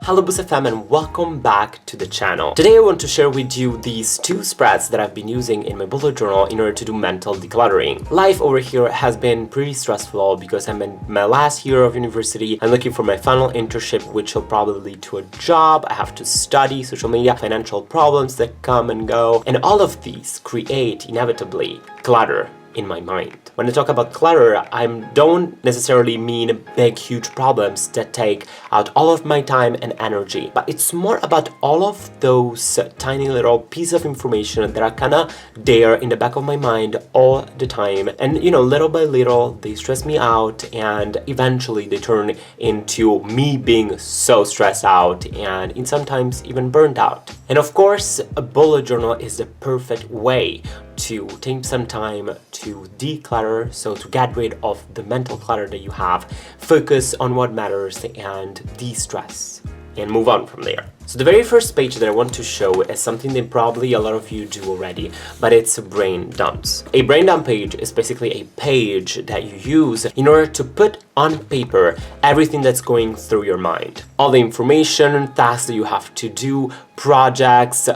Hello BoostFM and welcome back to the channel. Today I want to share with you these two spreads that I've been using in my bullet journal in order to do mental decluttering. Life over here has been pretty stressful because I'm in my last year of university. I'm looking for my final internship, which will probably lead to a job. I have to study social media, financial problems that come and go, and all of these create inevitably clutter in my mind. When I talk about clutter, I don't necessarily mean big, huge problems that take out all of my time and energy, but it's more about all of those tiny little pieces of information that are kind of there in the back of my mind all the time. And little by little, they stress me out and eventually they turn into me being so stressed out and sometimes even burned out. And of course, a bullet journal is the perfect way to take some time to declutter, so to get rid of the mental clutter that you have, focus on what matters and de-stress and move on from there. So the very first page that I want to show is something that probably a lot of you do already, but it's brain dumps. A brain dump page is basically a page that you use in order to put on paper everything that's going through your mind. All the information, tasks that you have to do, projects,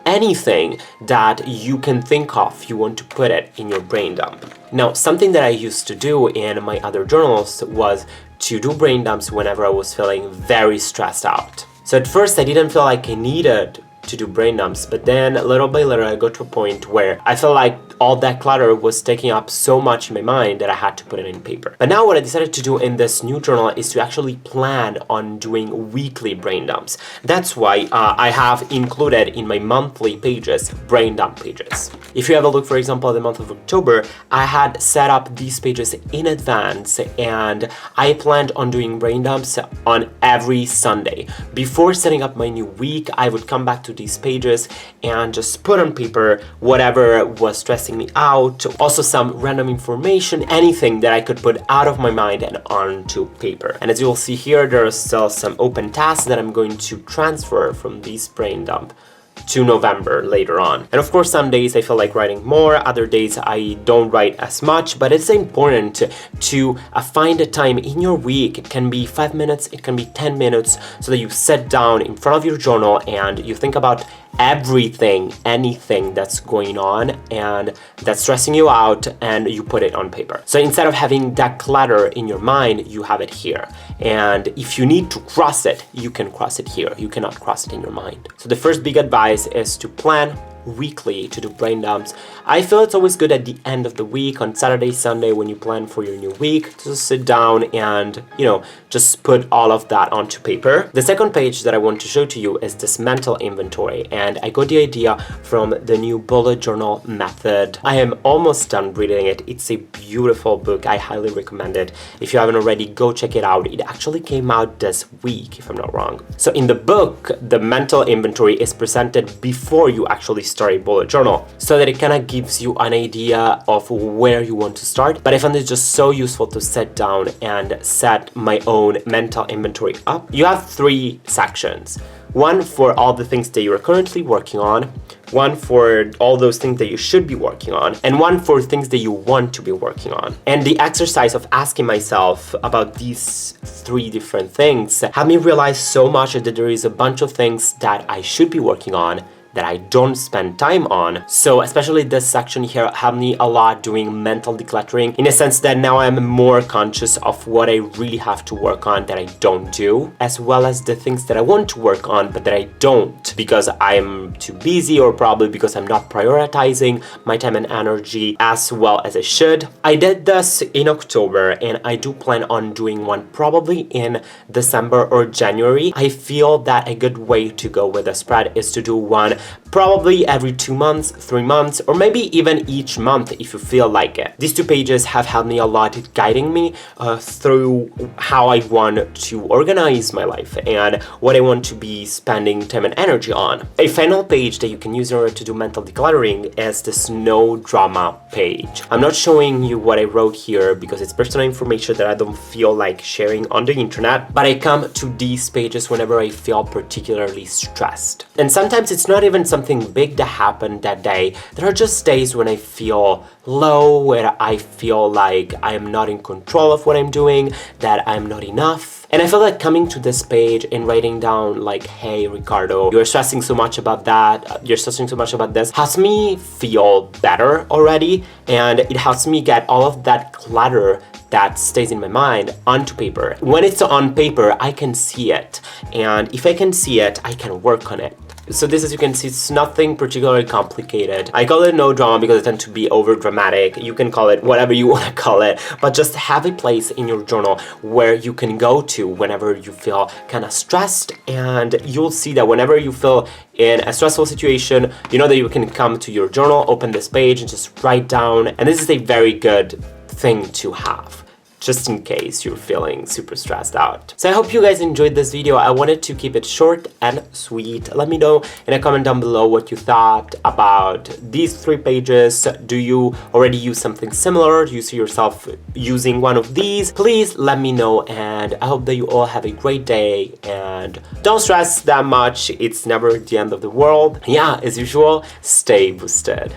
anything that you can think of, you want to put it in your brain dump. Now, something that I used to do in my other journals was to do brain dumps whenever I was feeling very stressed out. So at first I didn't feel like I needed to do brain dumps, but then little by little I got to a point where I felt like all that clutter was taking up so much in my mind that I had to put it in paper. But now what I decided to do in this new journal is to actually plan on doing weekly brain dumps. That's why I have included in my monthly pages brain dump pages. If you have a look, for example, at the month of October, I had set up these pages in advance and I planned on doing brain dumps on every Sunday. Before setting up my new week, I would come back to these pages and just put on paper whatever was stressing me out, also some random information, anything that I could put out of my mind and onto paper. And as you will see here, there are still some open tasks that I'm going to transfer from this brain dump to November later on. And of course, some days I feel like writing more, other days I don't write as much, but it's important to find a time in your week. It can be 5 minutes, it can be 10 minutes, so that you sit down in front of your journal and you think about everything, anything that's going on and that's stressing you out, and you put it on paper. So instead of having that clutter in your mind, you have it here. And if you need to cross it, you can cross it here. You cannot cross it in your mind. So the first big advice is to plan weekly to do brain dumps. I feel it's always good at the end of the week, on Saturday, Sunday, when you plan for your new week, to just sit down and, just put all of that onto paper. The second page that I want to show to you is Dismantle Inventory, and I got the idea from the new bullet journal method. I am almost done reading it. It's a beautiful book. I highly recommend it. If you haven't already, go check it out. It actually came out this week, if I'm not wrong. So in the book, the mental inventory is presented before you actually start a bullet journal, so that it kind of gives you an idea of where you want to start. But I found it just so useful to sit down and set my own mental inventory up. You have 3 sections. One for all the things that you're currently working on, one for all those things that you should be working on, and one for things that you want to be working on. And the exercise of asking myself about these 3 different things had me realize so much that there is a bunch of things that I should be working on that I don't spend time on. So especially this section here helped me a lot doing mental decluttering, in a sense that now I'm more conscious of what I really have to work on that I don't do, as well as the things that I want to work on but that I don't because I'm too busy, or probably because I'm not prioritizing my time and energy as well as I should. I did this in October and I do plan on doing one probably in December or January. I feel that a good way to go with a spread is to do one probably every 2 months, 3 months, or maybe even each month if you feel like it. These 2 pages have helped me a lot at guiding me through how I want to organize my life and what I want to be spending time and energy on. A final page that you can use in order to do mental decluttering is this no drama page. I'm not showing you what I wrote here because it's personal information that I don't feel like sharing on the internet, but I come to these pages whenever I feel particularly stressed. And sometimes it's not even even something big that happened that day. There are just days when I feel low, where I feel like I am not in control of what I'm doing, that I'm not enough. And I feel like coming to this page and writing down like, hey, Ricardo, you're stressing so much about that, you're stressing so much about this, helps me feel better already. And it helps me get all of that clutter that stays in my mind onto paper. When it's on paper, I can see it. And if I can see it, I can work on it. So this, as you can see, it's nothing particularly complicated. I call it no drama because I tend to be over dramatic. You can call it whatever you want to call it, but just have a place in your journal where you can go to whenever you feel kind of stressed, and you'll see that whenever you feel in a stressful situation, you know that you can come to your journal, open this page, and just write down. And this is a very good thing to have, just in case you're feeling super stressed out. So I hope you guys enjoyed this video. I wanted to keep it short and sweet. Let me know in a comment down below what you thought about these 3 pages. Do you already use something similar? Do you see yourself using one of these? Please let me know, and I hope that you all have a great day and don't stress that much. It's never the end of the world. Yeah, as usual, stay boosted.